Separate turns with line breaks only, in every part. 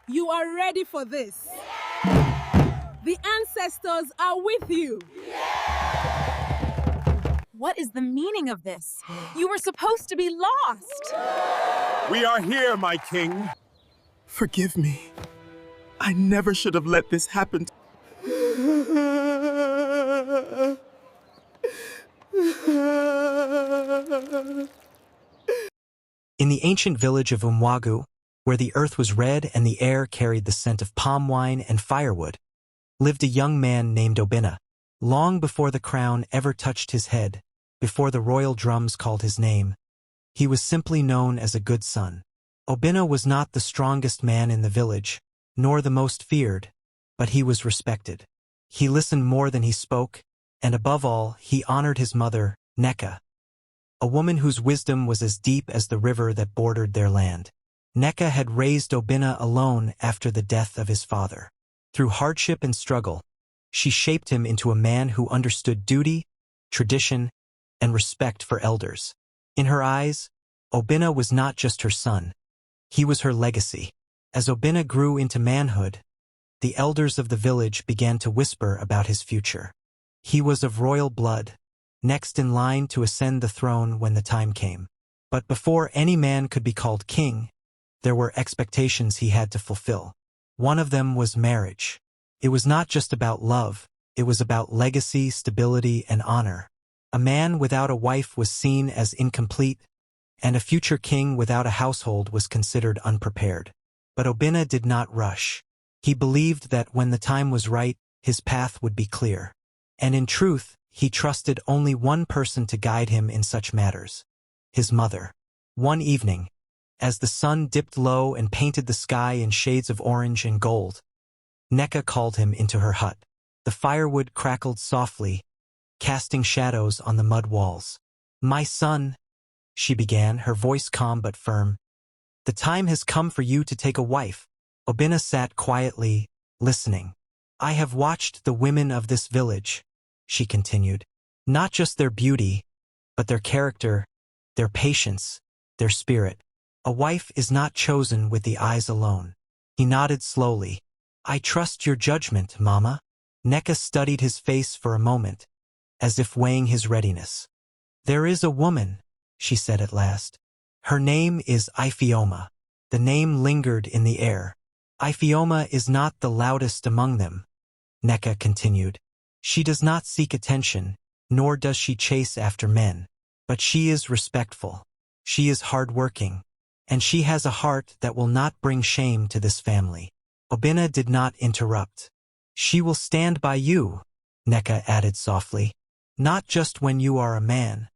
You are ready for this. The ancestors are with you.
What is the meaning of this? You were supposed to be lost.
We are here, my king.
Forgive me. I never should have let this happen.
In the ancient village of Umwagu, where the earth was red and the air carried the scent of palm wine and firewood, lived a young man named Obinna. Long before the crown ever touched his head, before the royal drums called his name, he was simply known as a good son. Obinna was not the strongest man in the village, nor the most feared, but he was respected. He listened more than he spoke, and above all, he honored his mother, Neka, a woman whose wisdom was as deep as the river that bordered their land. Neka had raised Obinna alone after the death of his father. Through hardship and struggle, she shaped him into a man who understood duty, tradition, and respect for elders. In her eyes, Obinna was not just her son. He was her legacy. As Obinna grew into manhood, the elders of the village began to whisper about his future. He was of royal blood, next in line to ascend the throne when the time came. But before any man could be called king, there were expectations he had to fulfill. One of them was marriage. It was not just about love, it was about legacy, stability, and honor. A man without a wife was seen as incomplete, and a future king without a household was considered unprepared. But Obinna did not rush. He believed that when the time was right, his path would be clear. And in truth, he trusted only one person to guide him in such matters: his mother. One evening, as the sun dipped low and painted the sky in shades of orange and gold, Neka called him into her hut. The firewood crackled softly, casting shadows on the mud walls. "My son," she began, her voice calm but firm, "the time has come for you to take a wife." Obinna sat quietly, listening. "I have watched the women of this village," she continued. "Not just their beauty, but their character, their patience, their spirit. A wife is not chosen with the eyes alone." He nodded slowly. "I trust your judgment, Mama." Neka studied his face for a moment, as if weighing his readiness. "There is a woman," she said at last. "Her name is Iphioma." The name lingered in the air. "Iphioma is not the loudest among them," Neka continued. "She does not seek attention, nor does she chase after men. But she is respectful. She is hardworking. And she has a heart that will not bring shame to this family." Obinna did not interrupt. "She will stand by you," Neka added softly. "Not just when you are a man,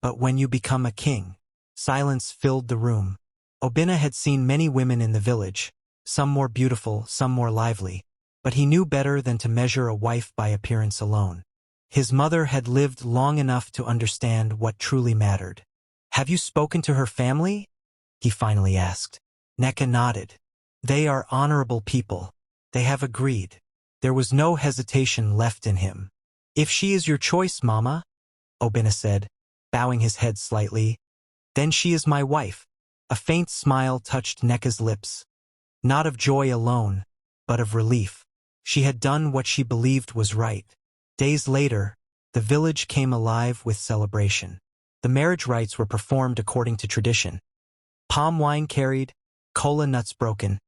but when you become a king." Silence filled the room. Obinna had seen many women in the village, some more beautiful, some more lively, but he knew better than to measure a wife by appearance alone. His mother had lived long enough to understand what truly mattered. "Have you spoken to her family?" he finally asked. Neka nodded. "They are honorable people. They have agreed." There was no hesitation left in him. "If she is your choice, Mama," Obinna said, bowing his head slightly, "then she is my wife." A faint smile touched Neka's lips. Not of joy alone, but of relief. She had done what she believed was right. Days later, the village came alive with celebration. The marriage rites were performed according to tradition. Palm wine carried, kola nuts broken,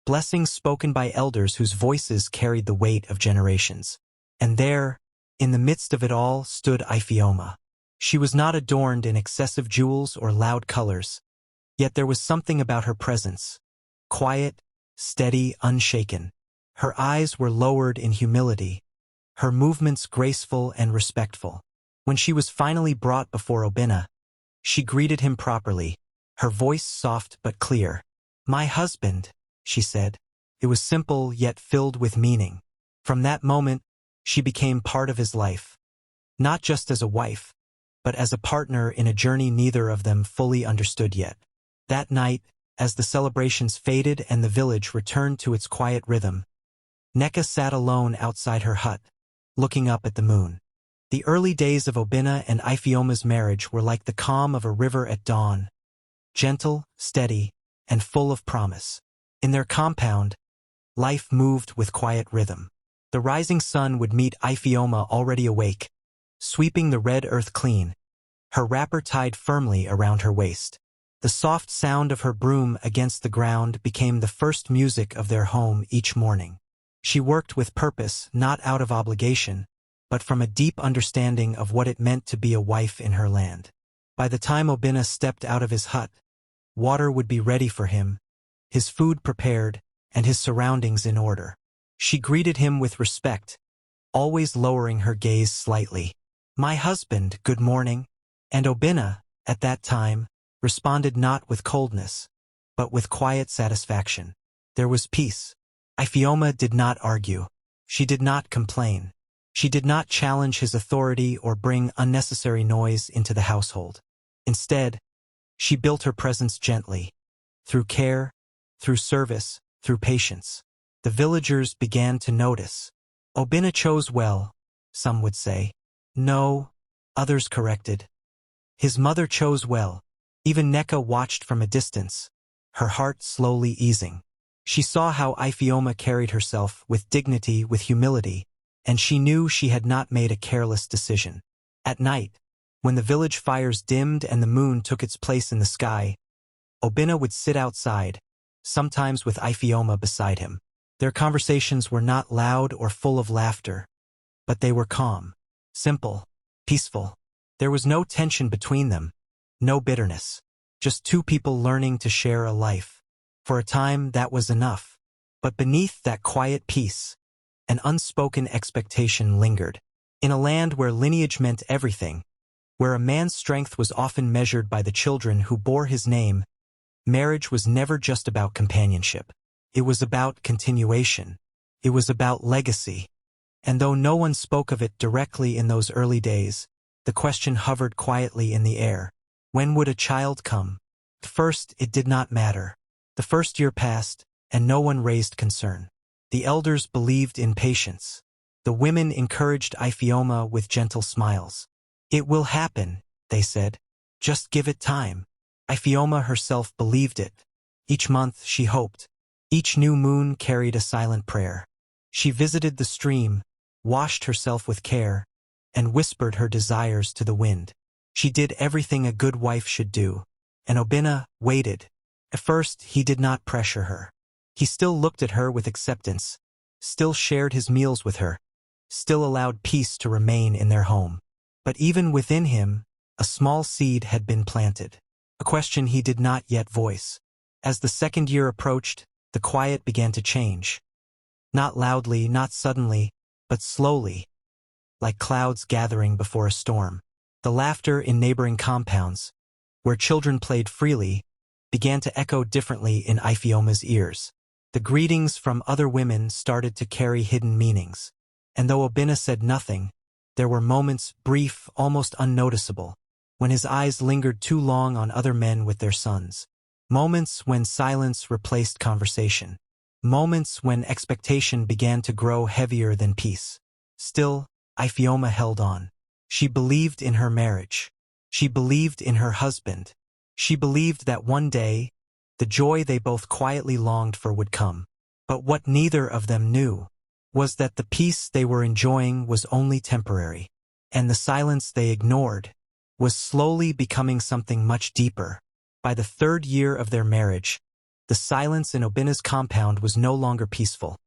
blessings spoken by elders whose voices carried the weight of generations. And there, in the midst of it all, stood Iphioma. She was not adorned in excessive jewels or loud colors, yet there was something about her presence. Quiet, steady, unshaken. Her eyes were lowered in humility, her movements graceful and respectful. When she was finally brought before Obinna, she greeted him properly, her voice soft but clear. "My husband," she said. It was simple yet filled with meaning. From that moment, she became part of his life. Not just as a wife, but as a partner in a journey neither of them fully understood yet. That night, as the celebrations faded and the village returned to its quiet rhythm, Neka sat alone outside her hut, looking up at the moon. The early days of Obinna and Iphioma's marriage were like the calm of a river at dawn, gentle, steady, and full of promise. In their compound, life moved with quiet rhythm. The rising sun would meet Iphioma already awake, sweeping the red earth clean, her wrapper tied firmly around her waist. The soft sound of her broom against the ground became the first music of their home each morning. She worked with purpose, not out of obligation, but from a deep understanding of what it meant to be a wife in her land. By the time Obinna stepped out of his hut, water would be ready for him, his food prepared, and his surroundings in order. She greeted him with respect, always lowering her gaze slightly. "My husband, good morning." And Obinna, at that time, responded not with coldness, but with quiet satisfaction. There was peace. Iphioma did not argue. She did not complain. She did not challenge his authority or bring unnecessary noise into the household. Instead, she built her presence gently, through care, through service, through patience. The villagers began to notice. Obinna chose well, some would say. No, others corrected. His mother chose well. Even Neka watched from a distance, her heart slowly easing. She saw how Iphioma carried herself with dignity, with humility, and she knew she had not made a careless decision. At night, when the village fires dimmed and the moon took its place in the sky, Obinna would sit outside, sometimes with Iphioma beside him. Their conversations were not loud or full of laughter, but they were calm, simple, peaceful. There was no tension between them, no bitterness, just two people learning to share a life. For a time, that was enough. But beneath that quiet peace, an unspoken expectation lingered. In a land where lineage meant everything, where a man's strength was often measured by the children who bore his name, marriage was never just about companionship. It was about continuation. It was about legacy. And though no one spoke of it directly in those early days, the question hovered quietly in the air. When would a child come? At first, it did not matter. The first year passed, and no one raised concern. The elders believed in patience. The women encouraged Iphioma with gentle smiles. "It will happen," they said. "Just give it time." Iphioma herself believed it. Each month she hoped. Each new moon carried a silent prayer. She visited the stream, washed herself with care, and whispered her desires to the wind. She did everything a good wife should do, and Obinna waited. At first, he did not pressure her. He still looked at her with acceptance, still shared his meals with her, still allowed peace to remain in their home. But even within him, a small seed had been planted, a question he did not yet voice. As the second year approached, the quiet began to change. Not loudly, not suddenly, but slowly, like clouds gathering before a storm. The laughter in neighboring compounds, where children played freely, began to echo differently in Iphioma's ears. The greetings from other women started to carry hidden meanings. And though Obinna said nothing, there were moments, brief, almost unnoticeable, when his eyes lingered too long on other men with their sons. Moments when silence replaced conversation. Moments when expectation began to grow heavier than peace. Still, Iphioma held on. She believed in her marriage. She believed in her husband. She believed that one day, the joy they both quietly longed for would come. But what neither of them knew was that the peace they were enjoying was only temporary, and the silence they ignored was slowly becoming something much deeper. By the third year of their marriage, the silence in Obinna's compound was no longer peaceful.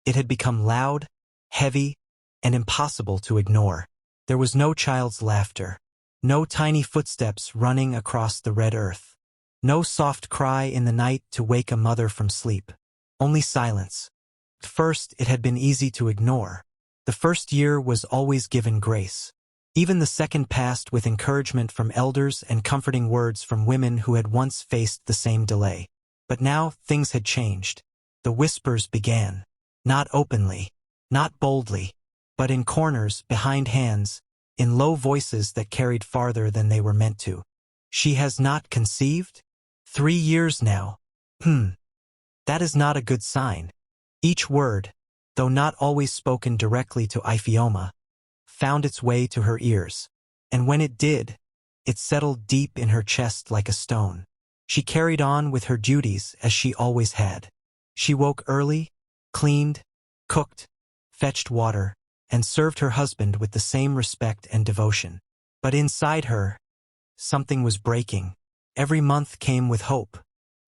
It had become loud, heavy, and impossible to ignore. There was no child's laughter, no tiny footsteps running across the red earth, no soft cry in the night to wake a mother from sleep. Only silence. At first, it had been easy to ignore. The first year was always given grace. Even the second passed with encouragement from elders and comforting words from women who had once faced the same delay. But now things had changed. The whispers began. Not openly, not boldly, but in corners, behind hands, in low voices that carried farther than they were meant to. "She has not conceived? 3 years now. That is not a good sign." Each word, though not always spoken directly to Iphioma, found its way to her ears. And when it did, it settled deep in her chest like a stone. She carried on with her duties as she always had. She woke early, cleaned, cooked, fetched water, and served her husband with the same respect and devotion. But inside her, something was breaking. Every month came with hope,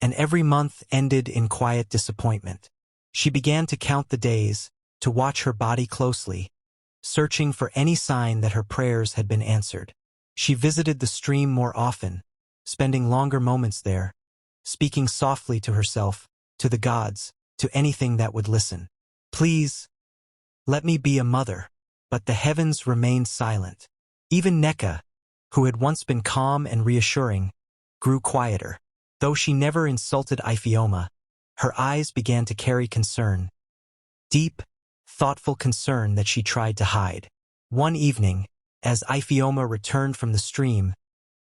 and every month ended in quiet disappointment. She began to count the days, to watch her body closely, searching for any sign that her prayers had been answered. She visited the stream more often, spending longer moments there, speaking softly to herself, to the gods, to anything that would listen. Please, let me be a mother. But the heavens remained silent. Even Neka, who had once been calm and reassuring, grew quieter. Though she never insulted Iphioma, her eyes began to carry concern. Deep, thoughtful concern that she tried to hide. One evening, as Iphioma returned from the stream,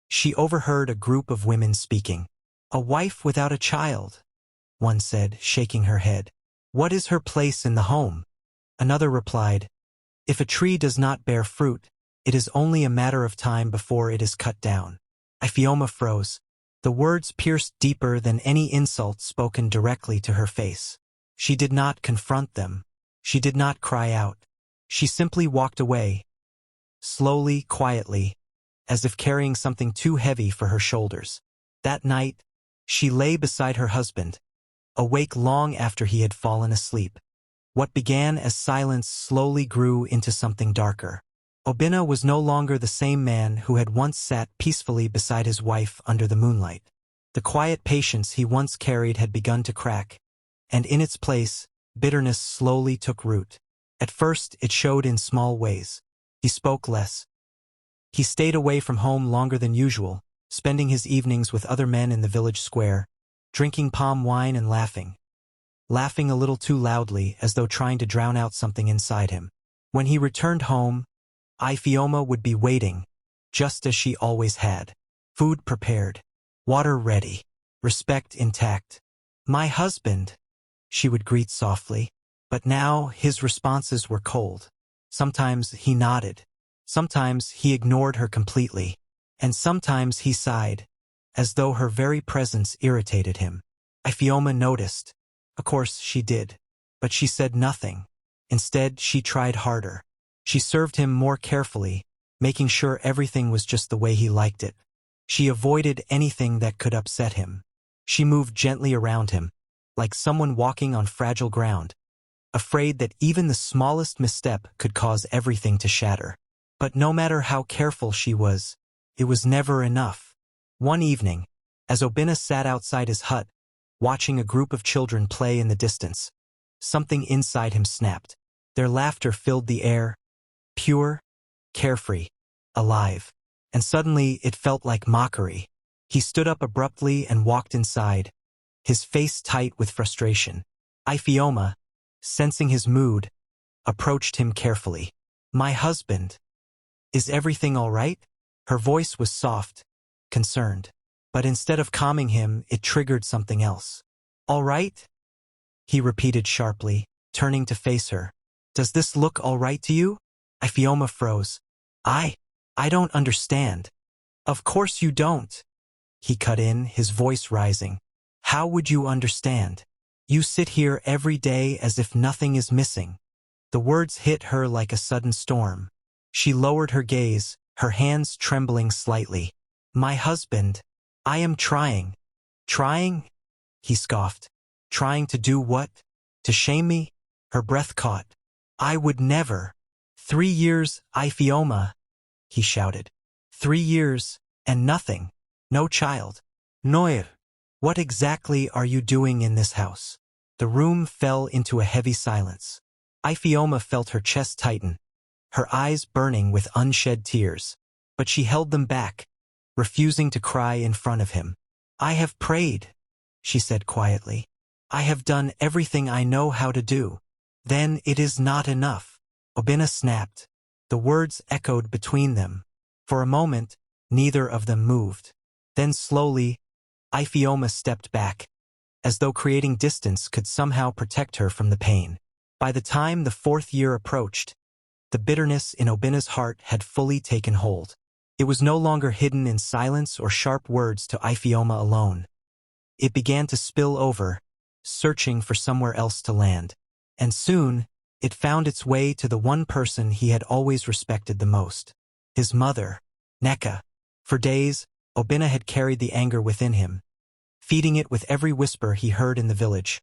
she overheard a group of women speaking. "A wife without a child," one said, shaking her head. "What is her place in the home?" Another replied, "If a tree does not bear fruit, it is only a matter of time before it is cut down." Iphioma froze. The words pierced deeper than any insult spoken directly to her face. She did not confront them. She did not cry out. She simply walked away, slowly, quietly, as if carrying something too heavy for her shoulders. That night, she lay beside her husband, awake long after he had fallen asleep. What began as silence slowly grew into something darker. Obinna was no longer the same man who had once sat peacefully beside his wife under the moonlight. The quiet patience he once carried had begun to crack, and in its place, bitterness slowly took root. At first, it showed in small ways. He spoke less. He stayed away from home longer than usual, spending his evenings with other men in the village square, drinking palm wine and laughing a little too loudly as though trying to drown out something inside him. When he returned home, Iphioma would be waiting, just as she always had. Food prepared, water ready, respect intact. "My husband," she would greet softly. But now his responses were cold. Sometimes he nodded. Sometimes he ignored her completely. And sometimes he sighed, as though her very presence irritated him. Iphioma noticed. Of course she did. But she said nothing. Instead, she tried harder. She served him more carefully, making sure everything was just the way he liked it. She avoided anything that could upset him. She moved gently around him, like someone walking on fragile ground, afraid that even the smallest misstep could cause everything to shatter. But no matter how careful she was, it was never enough. One evening, as Obinna sat outside his hut, watching a group of children play in the distance, something inside him snapped. Their laughter filled the air, pure, carefree, alive. And suddenly it felt like mockery. He stood up abruptly and walked inside, his face tight with frustration. Iphioma, sensing his mood, approached him carefully. "My husband, is everything all right?" Her voice was soft, concerned. But instead of calming him, it triggered something else. "All right?" he repeated sharply, turning to face her. "Does this look all right to you?" Iphioma froze. I don't understand." "Of course you don't," he cut in, his voice rising. "How would you understand? You sit here every day as if nothing is missing." The words hit her like a sudden storm. She lowered her gaze, her hands trembling slightly. "My husband, I am trying." "Trying?" he scoffed. "Trying to do what? To shame me?" Her breath caught. "I would never." 3 years, Iphioma," he shouted. 3 years, and nothing. No child. "Noir, what exactly are you doing in this house?" The room fell into a heavy silence. Iphioma felt her chest tighten, her eyes burning with unshed tears. But she held them back, refusing to cry in front of him. "I have prayed," she said quietly. "I have done everything I know how to do." "Then it is not enough." Obinna snapped. The words echoed between them. For a moment, neither of them moved. Then slowly, Iphioma stepped back, as though creating distance could somehow protect her from the pain. By the time the 4th year approached, the bitterness in Obinna's heart had fully taken hold. It was no longer hidden in silence or sharp words to Iphioma alone. It began to spill over, searching for somewhere else to land. And soon, it found its way to the one person he had always respected the most. His mother, Neka. For days, Obina had carried the anger within him, feeding it with every whisper he heard in the village,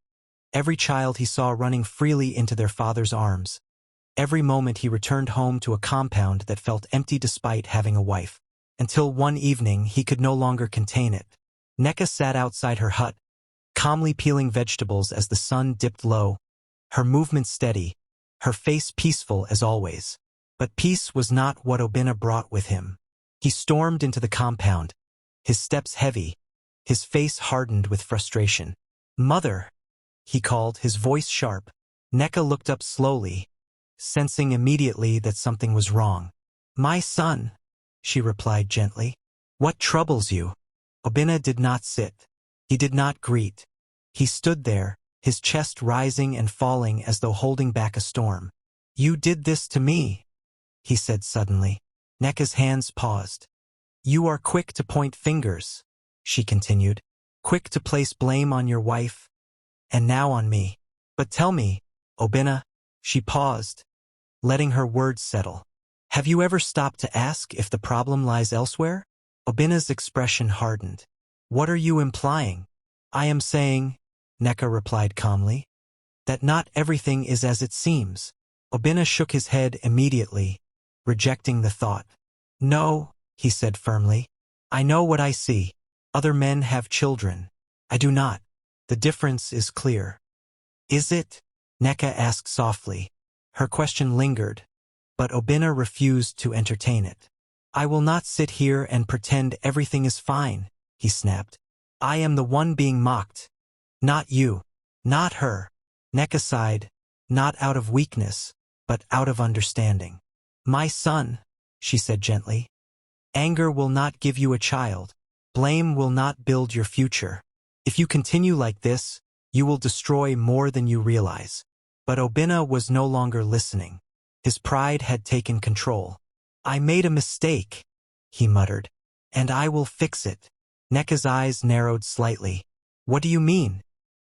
every child he saw running freely into their father's arms, every moment he returned home to a compound that felt empty despite having a wife. Until one evening he could no longer contain it. Neka sat outside her hut, calmly peeling vegetables as the sun dipped low, her movement steady, her face peaceful as always. But peace was not what Obina brought with him. He stormed into the compound, his steps heavy, his face hardened with frustration. "Mother," he called, his voice sharp. Neka looked up slowly, sensing immediately that something was wrong. "My son," she replied gently. "What troubles you?" Obina did not sit. He did not greet. He stood there, his chest rising and falling as though holding back a storm. "You did this to me," he said suddenly. Neka's hands paused. "You are quick to point fingers," she continued, "quick to place blame on your wife, and now on me. But tell me, Obina," she paused, letting her words settle. "Have you ever stopped to ask if the problem lies elsewhere?" Obina's expression hardened. "What are you implying?" "I am saying," Neka replied calmly, "that not everything is as it seems." Obina shook his head immediately, rejecting the thought. "No," he said firmly. "I know what I see. Other men have children. I do not. The difference is clear." "Is it?" Neka asked softly. Her question lingered, but Obina refused to entertain it. "I will not sit here and pretend everything is fine," he snapped. "I am the one being mocked. Not you. Not her." Neka sighed, not out of weakness, but out of understanding. "My son," she said gently, "anger will not give you a child. Blame will not build your future. If you continue like this, you will destroy more than you realize." But Obina was no longer listening. His pride had taken control. "I made a mistake," he muttered, "and I will fix it." Neka's eyes narrowed slightly. "What do you mean?"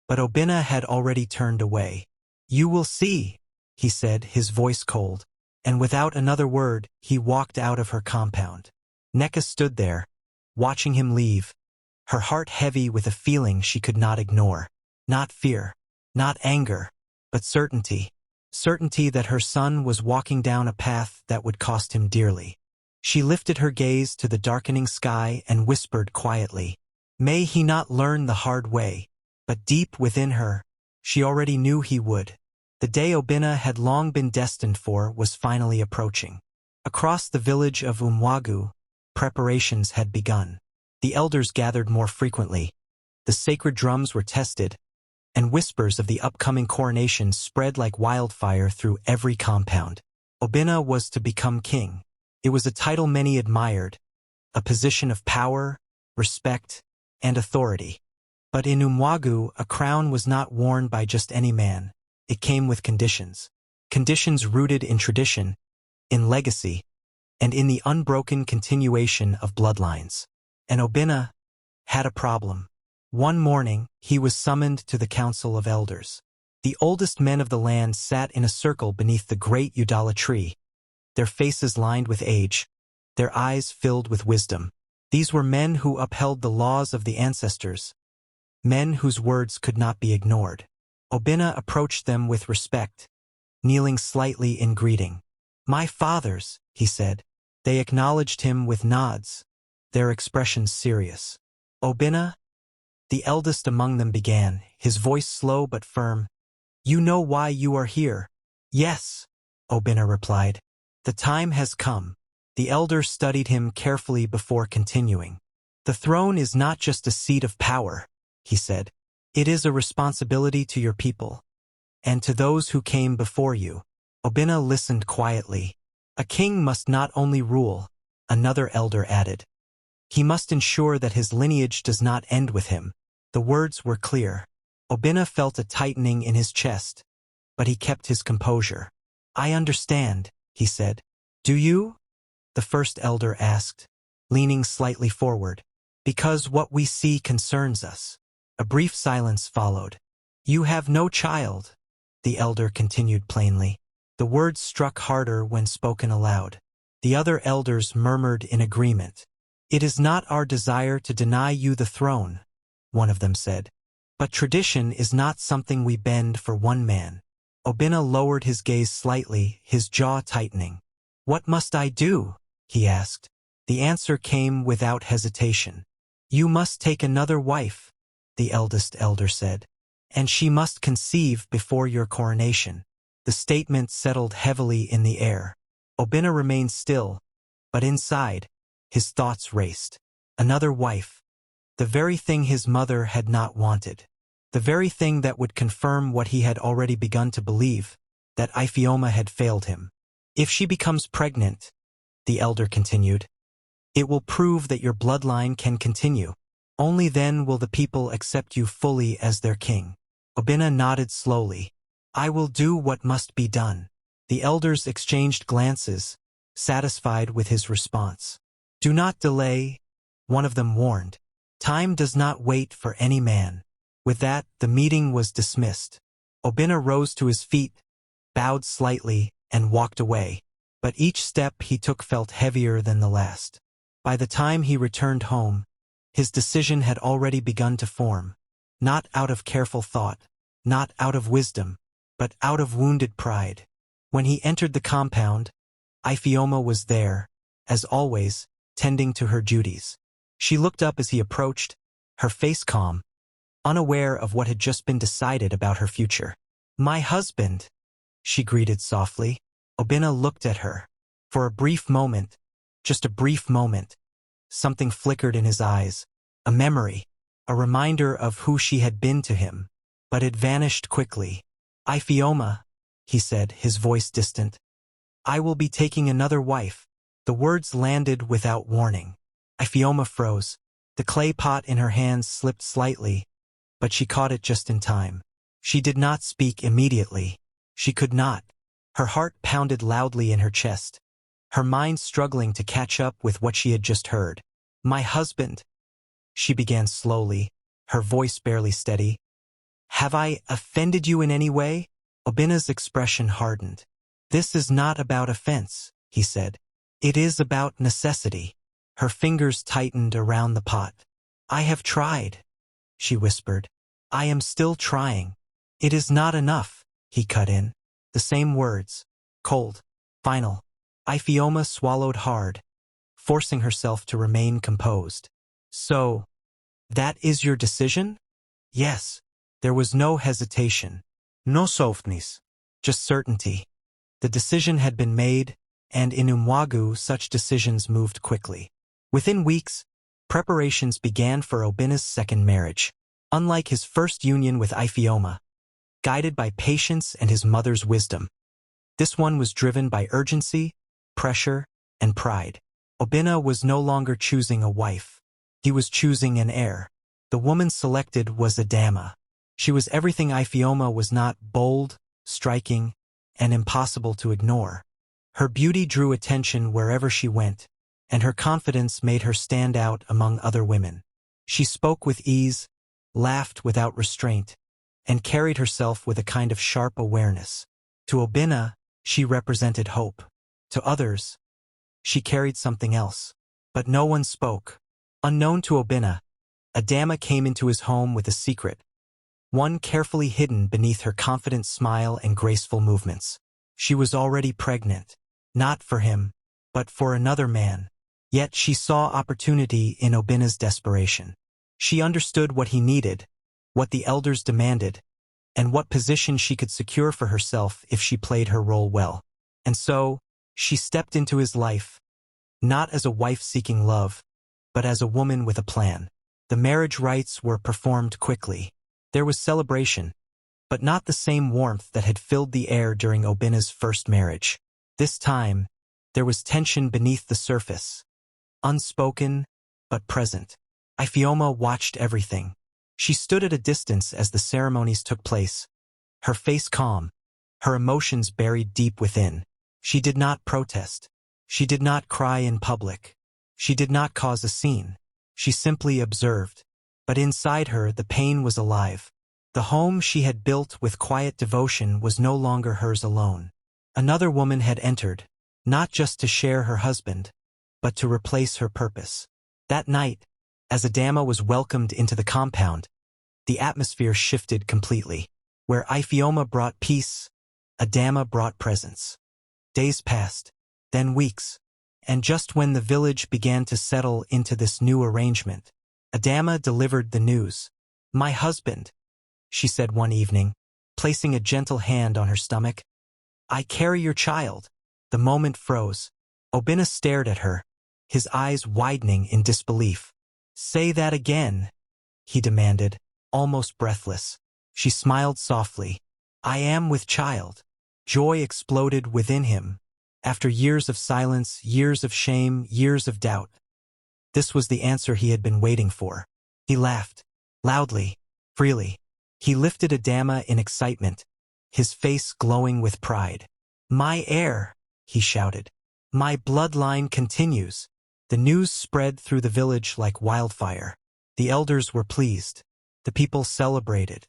But Obina had already turned away. "You will see," he said, his voice cold. And without another word, he walked out of her compound. Neka stood there, watching him leave, her heart heavy with a feeling she could not ignore. Not fear, not anger, but certainty. Certainty that her son was walking down a path that would cost him dearly. She lifted her gaze to the darkening sky and whispered quietly, "May he not learn the hard way." But deep within her, she already knew he would. The day Obina had long been destined for was finally approaching. Across the village of Umwagu, preparations had begun. The elders gathered more frequently. The sacred drums were tested, and whispers of the upcoming coronation spread like wildfire through every compound. Obina was to become king. It was a title many admired, a position of power, respect, and authority. But in Umwagu, a crown was not worn by just any man. It came with conditions. Conditions rooted in tradition, in legacy, and in the unbroken continuation of bloodlines. And Obina had a problem. One morning, he was summoned to the council of elders. The oldest men of the land sat in a circle beneath the great Udala tree, their faces lined with age, their eyes filled with wisdom. These were men who upheld the laws of the ancestors, men whose words could not be ignored. Obina approached them with respect, kneeling slightly in greeting. "My fathers," he said. They acknowledged him with nods, their expressions serious. "Obina," the eldest among them began, his voice slow but firm, "you know why you are here." "Yes," Obina replied. "The time has come." The elder studied him carefully before continuing. "The throne is not just a seat of power," he said. "It is a responsibility to your people, and to those who came before you." Obina listened quietly. "A king must not only rule," another elder added. "He must ensure that his lineage does not end with him." The words were clear. Obina felt a tightening in his chest, but he kept his composure. "I understand," he said. "Do you?" the first elder asked, leaning slightly forward. "Because what we see concerns us." A brief silence followed. You have no child, the elder continued plainly. The words struck harder when spoken aloud. The other elders murmured in agreement. It is not our desire to deny you the throne, one of them said. But tradition is not something we bend for one man. Obinna lowered his gaze slightly, his jaw tightening. What must I do? He asked. The answer came without hesitation. You must take another wife, the eldest elder said. And she must conceive before your coronation. The statement settled heavily in the air. Obinna remained still, but inside, his thoughts raced. Another wife. The very thing his mother had not wanted. The very thing that would confirm what he had already begun to believe, that Ifeoma had failed him. If she becomes pregnant, the elder continued, it will prove that your bloodline can continue. Only then will the people accept you fully as their king. Obinna nodded slowly. I will do what must be done. The elders exchanged glances, satisfied with his response. Do not delay, one of them warned. Time does not wait for any man. With that, the meeting was dismissed. Obinna rose to his feet, bowed slightly, and walked away. But each step he took felt heavier than the last. By the time he returned home, his decision had already begun to form. Not out of careful thought, not out of wisdom, but out of wounded pride. When he entered the compound, Ifeoma was there, as always, tending to her duties. She looked up as he approached, her face calm, unaware of what had just been decided about her future. My husband, she greeted softly. Obinna looked at her. For a brief moment, just a brief moment, something flickered in his eyes, a memory, a reminder of who she had been to him, but it vanished quickly. Ifeoma, he said, his voice distant. I will be taking another wife. The words landed without warning. Ifeoma froze. The clay pot in her hands slipped slightly, but she caught it just in time. She did not speak immediately. She could not. Her heart pounded loudly in her chest, her mind struggling to catch up with what she had just heard. My husband, she began slowly, her voice barely steady. Have I offended you in any way? Obinna's expression hardened. This is not about offense, he said. It is about necessity. Her fingers tightened around the pot. I have tried, she whispered. I am still trying. It is not enough, he cut in. The same words, cold, final. Ifeoma swallowed hard, forcing herself to remain composed. So, that is your decision? Yes. There was no hesitation. No softness. Just certainty. The decision had been made, and in Umwagu such decisions moved quickly. Within weeks, preparations began for Obinna's second marriage. Unlike his first union with Ifeoma, guided by patience and his mother's wisdom, this one was driven by urgency, pressure, and pride. Obinna was no longer choosing a wife. He was choosing an heir. The woman selected was Adama. She was everything Ifeoma was not: bold, striking, and impossible to ignore. Her beauty drew attention wherever she went, and her confidence made her stand out among other women. She spoke with ease, laughed without restraint, and carried herself with a kind of sharp awareness. To Obinna, she represented hope. To others, she carried something else. But no one spoke. Unknown to Obinna, Adama came into his home with a secret, one carefully hidden beneath her confident smile and graceful movements. She was already pregnant, not for him, but for another man. Yet she saw opportunity in Obinna's desperation. She understood what he needed, what the elders demanded, and what position she could secure for herself if she played her role well. And so, she stepped into his life, not as a wife seeking love, but as a woman with a plan. The marriage rites were performed quickly. There was celebration, but not the same warmth that had filled the air during Obinna's first marriage. This time, there was tension beneath the surface, unspoken, but present. Ifeoma watched everything. She stood at a distance as the ceremonies took place, her face calm, her emotions buried deep within. She did not protest. She did not cry in public. She did not cause a scene. She simply observed. But inside her, the pain was alive. The home she had built with quiet devotion was no longer hers alone. Another woman had entered, not just to share her husband, but to replace her purpose. That night, as Adama was welcomed into the compound, the atmosphere shifted completely. Where Iphioma brought peace, Adama brought presence. Days passed, then weeks, and just when the village began to settle into this new arrangement, Adama delivered the news. "My husband," she said one evening, placing a gentle hand on her stomach. "I carry your child." The moment froze. Obinna stared at her, his eyes widening in disbelief. "Say that again," he demanded, almost breathless. She smiled softly. "I am with child." Joy exploded within him. After years of silence, years of shame, years of doubt, this was the answer he had been waiting for. He laughed, loudly, freely. He lifted Adama in excitement, his face glowing with pride. "My heir," he shouted. "My bloodline continues." The news spread through the village like wildfire. The elders were pleased. The people celebrated.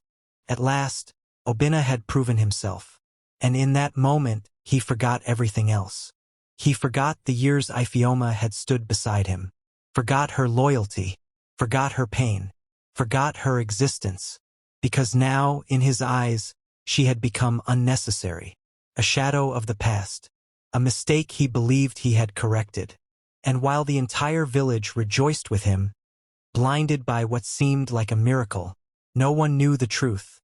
At last, Obinna had proven himself. And in that moment, he forgot everything else. He forgot the years Iphioma had stood beside him, forgot her loyalty, forgot her pain, forgot her existence, because now, in his eyes, she had become unnecessary, a shadow of the past, a mistake he believed he had corrected. And while the entire village rejoiced with him, blinded by what seemed like a miracle, no one knew the truth.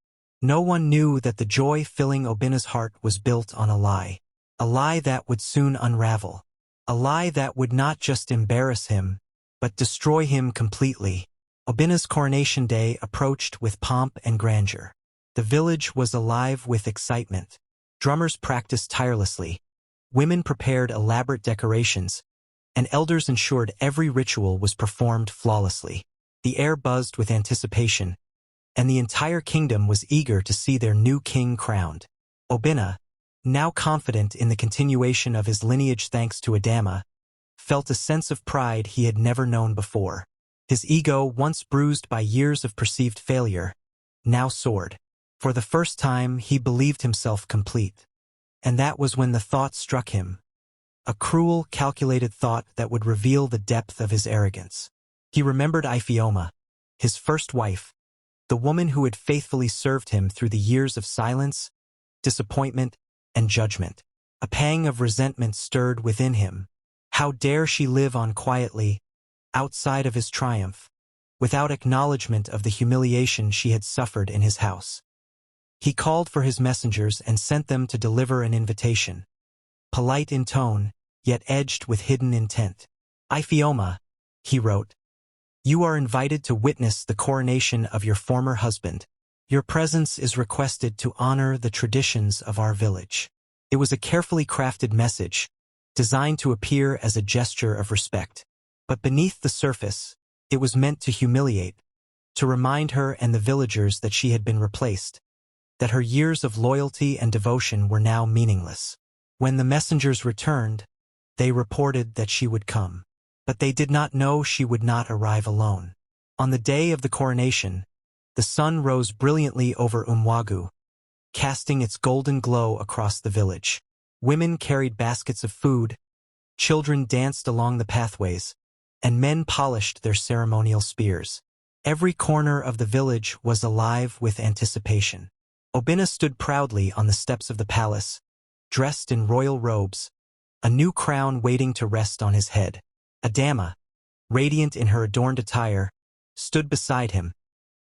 No one knew that the joy filling Obinna's heart was built on a lie that would soon unravel, a lie that would not just embarrass him, but destroy him completely. Obinna's coronation day approached with pomp and grandeur. The village was alive with excitement. Drummers practiced tirelessly, women prepared elaborate decorations, and elders ensured every ritual was performed flawlessly. The air buzzed with anticipation, and the entire kingdom was eager to see their new king crowned. Obinna, now confident in the continuation of his lineage thanks to Adama, felt a sense of pride he had never known before. His ego, once bruised by years of perceived failure, now soared. For the first time, he believed himself complete. And that was when the thought struck him. A cruel, calculated thought that would reveal the depth of his arrogance. He remembered Iphioma, his first wife, the woman who had faithfully served him through the years of silence, disappointment, and judgment. A pang of resentment stirred within him. How dare she live on quietly, outside of his triumph, without acknowledgement of the humiliation she had suffered in his house? He called for his messengers and sent them to deliver an invitation. Polite in tone, yet edged with hidden intent. "Iphioma," he wrote, "you are invited to witness the coronation of your former husband. Your presence is requested to honor the traditions of our village." It was a carefully crafted message, designed to appear as a gesture of respect. But beneath the surface, it was meant to humiliate, to remind her and the villagers that she had been replaced, that her years of loyalty and devotion were now meaningless. When the messengers returned, they reported that she would come. But they did not know she would not arrive alone. On the day of the coronation, the sun rose brilliantly over Umwagu, casting its golden glow across the village. Women carried baskets of food, children danced along the pathways, and men polished their ceremonial spears. Every corner of the village was alive with anticipation. Obinna stood proudly on the steps of the palace, dressed in royal robes, a new crown waiting to rest on his head. Adama, radiant in her adorned attire, stood beside him,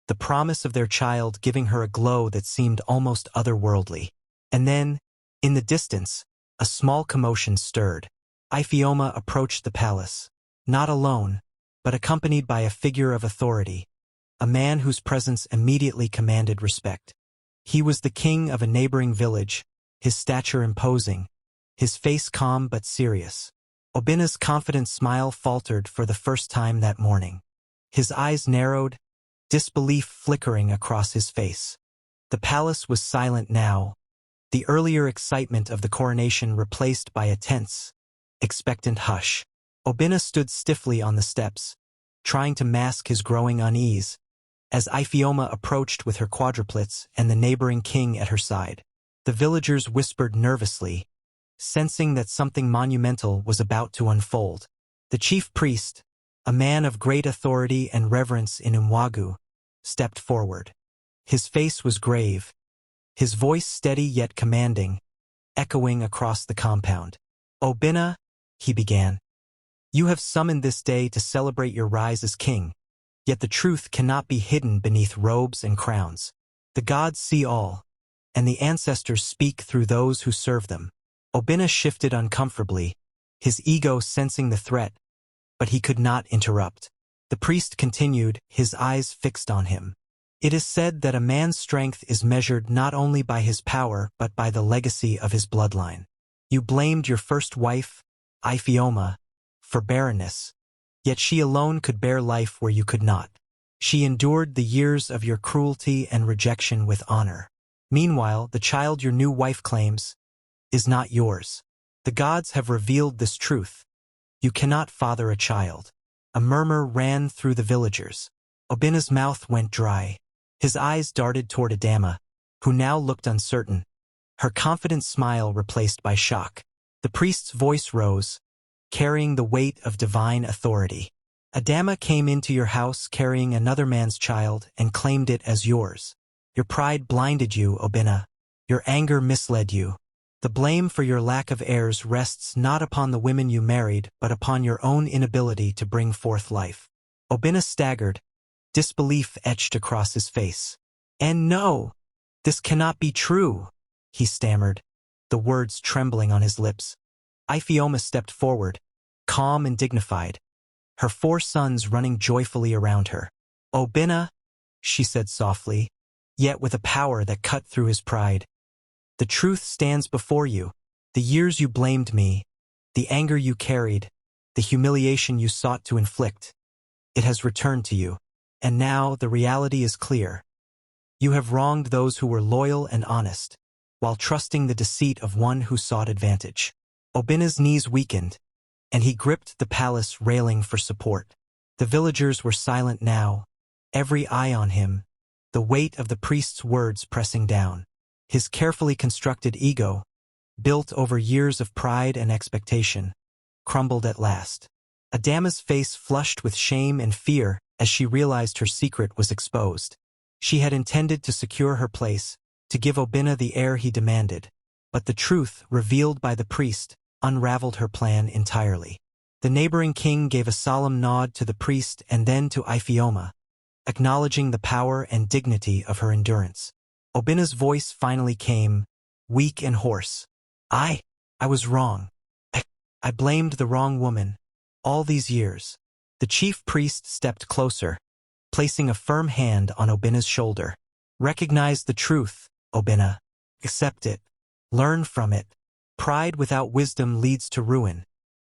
the promise of their child giving her a glow that seemed almost otherworldly. And then, in the distance, a small commotion stirred. Iphioma approached the palace, not alone, but accompanied by a figure of authority, a man whose presence immediately commanded respect. He was the king of a neighboring village, his stature imposing, his face calm but serious. Obinna's confident smile faltered for the first time that morning. His eyes narrowed, disbelief flickering across his face. The palace was silent now, the earlier excitement of the coronation replaced by a tense, expectant hush. Obinna stood stiffly on the steps, trying to mask his growing unease, as Iphioma approached with her quadruplets and the neighboring king at her side. The villagers whispered nervously, sensing that something monumental was about to unfold. The chief priest, a man of great authority and reverence in Umwagu, stepped forward. His face was grave, his voice steady yet commanding, echoing across the compound. "Obinna," he began, "you have summoned this day to celebrate your rise as king, yet the truth cannot be hidden beneath robes and crowns. The gods see all, and the ancestors speak through those who serve them." Obinna shifted uncomfortably, his ego sensing the threat, but he could not interrupt. The priest continued, his eyes fixed on him. "It is said that a man's strength is measured not only by his power but by the legacy of his bloodline. You blamed your first wife, Iphioma, for barrenness, yet she alone could bear life where you could not. She endured the years of your cruelty and rejection with honor. Meanwhile, the child your new wife claims is not yours. The gods have revealed this truth. You cannot father a child." A murmur ran through the villagers. Obinna's mouth went dry. His eyes darted toward Adama, who now looked uncertain, her confident smile replaced by shock. The priest's voice rose, carrying the weight of divine authority. "Adama came into your house carrying another man's child and claimed it as yours. Your pride blinded you, Obinna. Your anger misled you. The blame for your lack of heirs rests not upon the women you married, but upon your own inability to bring forth life." Obinna staggered, disbelief etched across his face. "And no, this cannot be true," he stammered, the words trembling on his lips. Iphioma stepped forward, calm and dignified, her 4 sons running joyfully around her. "Obinna," she said softly, yet with a power that cut through his pride, "the truth stands before you. The years you blamed me, the anger you carried, the humiliation you sought to inflict, it has returned to you. And now the reality is clear. You have wronged those who were loyal and honest, while trusting the deceit of one who sought advantage." Obinna's knees weakened, and he gripped the palace railing for support. The villagers were silent now, every eye on him, the weight of the priest's words pressing down. His carefully constructed ego, built over years of pride and expectation, crumbled at last. Adama's face flushed with shame and fear as she realized her secret was exposed. She had intended to secure her place, to give Obinna the heir he demanded, but the truth, revealed by the priest, unraveled her plan entirely. The neighboring king gave a solemn nod to the priest and then to Iphioma, acknowledging the power and dignity of her endurance. Obinna's voice finally came, weak and hoarse. I was wrong. I blamed the wrong woman. All these years." The chief priest stepped closer, placing a firm hand on Obinna's shoulder. "Recognize the truth, Obinna. Accept it. Learn from it. Pride without wisdom leads to ruin,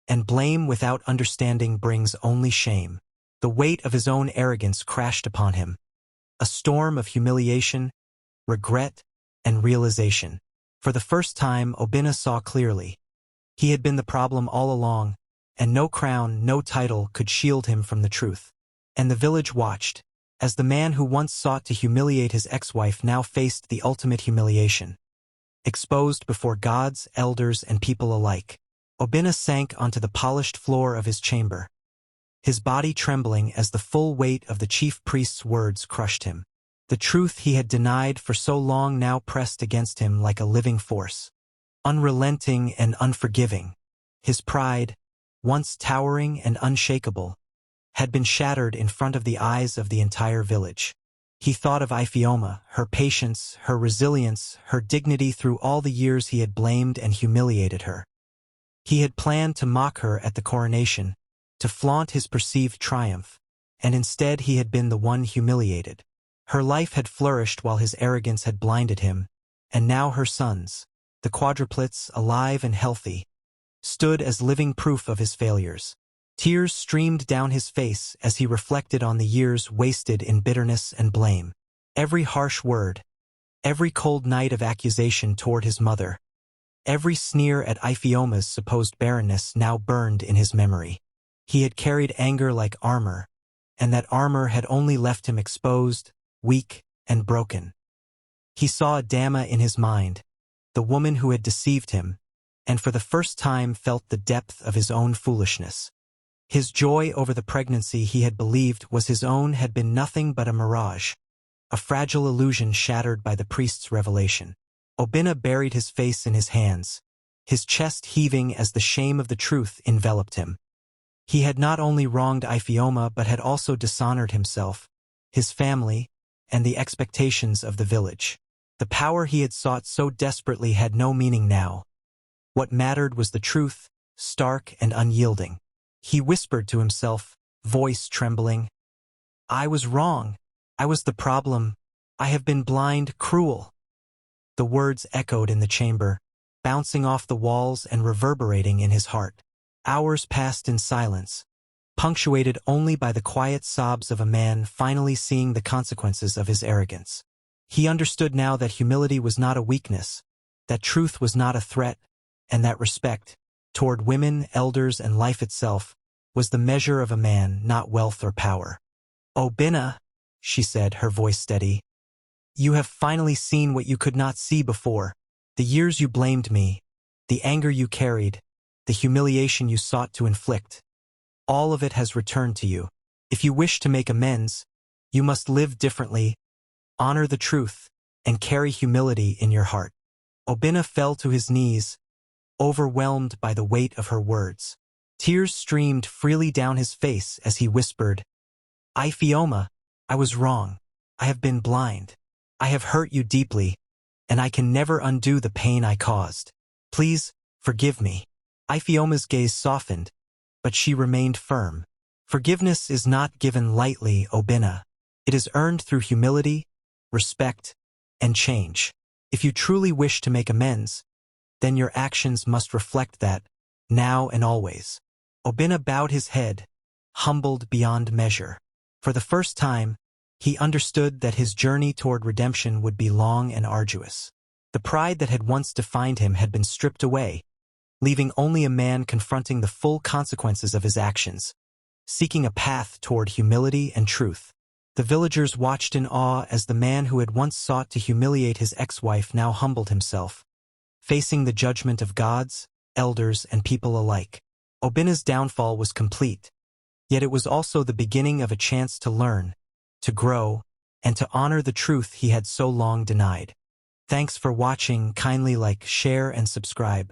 and blame without understanding brings only shame." The weight of his own arrogance crashed upon him, a storm of humiliation, regret, and realization. For the first time, Obinna saw clearly. He had been the problem all along, and no crown, no title could shield him from the truth. And the village watched, as the man who once sought to humiliate his ex-wife now faced the ultimate humiliation. Exposed before gods, elders, and people alike, Obinna sank onto the polished floor of his chamber, his body trembling as the full weight of the chief priest's words crushed him. The truth he had denied for so long now pressed against him like a living force, unrelenting and unforgiving. His pride, once towering and unshakable, had been shattered in front of the eyes of the entire village. He thought of Iphioma, her patience, her resilience, her dignity through all the years he had blamed and humiliated her. He had planned to mock her at the coronation, to flaunt his perceived triumph, and instead he had been the one humiliated. Her life had flourished while his arrogance had blinded him, and now her sons, the quadruplets, alive and healthy, stood as living proof of his failures. Tears streamed down his face as he reflected on the years wasted in bitterness and blame. Every harsh word, every cold night of accusation toward his mother, every sneer at Iphioma's supposed barrenness now burned in his memory. He had carried anger like armor, and that armor had only left him exposed, weak, and broken. He saw Adama in his mind, the woman who had deceived him, and for the first time felt the depth of his own foolishness. His joy over the pregnancy he had believed was his own had been nothing but a mirage, a fragile illusion shattered by the priest's revelation. Obinna buried his face in his hands, his chest heaving as the shame of the truth enveloped him. He had not only wronged Ifeoma but had also dishonored himself, his family, and the expectations of the village. The power he had sought so desperately had no meaning now. What mattered was the truth, stark and unyielding. He whispered to himself, voice trembling, "I was wrong. I was the problem. I have been blind, cruel." The words echoed in the chamber, bouncing off the walls and reverberating in his heart. Hours passed in silence, punctuated only by the quiet sobs of a man finally seeing the consequences of his arrogance. He understood now that humility was not a weakness, that truth was not a threat, and that respect, toward women, elders, and life itself, was the measure of a man, not wealth or power. "Obinna," she said, her voice steady, "you have finally seen what you could not see before. The years you blamed me, the anger you carried, the humiliation you sought to inflict, all of it has returned to you. If you wish to make amends, you must live differently, honor the truth, and carry humility in your heart." Obinna fell to his knees, overwhelmed by the weight of her words. Tears streamed freely down his face as he whispered, "Ifeoma, I was wrong. I have been blind. I have hurt you deeply, and I can never undo the pain I caused. Please, forgive me." Ifeoma's gaze softened, but she remained firm. "Forgiveness is not given lightly, Obinna. It is earned through humility, respect, and change. If you truly wish to make amends, then your actions must reflect that, now and always." Obinna bowed his head, humbled beyond measure. For the first time, he understood that his journey toward redemption would be long and arduous. The pride that had once defined him had been stripped away, leaving only a man confronting the full consequences of his actions, seeking a path toward humility and truth. The villagers watched in awe as the man who had once sought to humiliate his ex-wife now humbled himself, facing the judgment of gods, elders, and people alike. Obinna's downfall was complete, yet it was also the beginning of a chance to learn, to grow, and to honor the truth he had so long denied. Thanks for watching. Kindly like, share, and subscribe.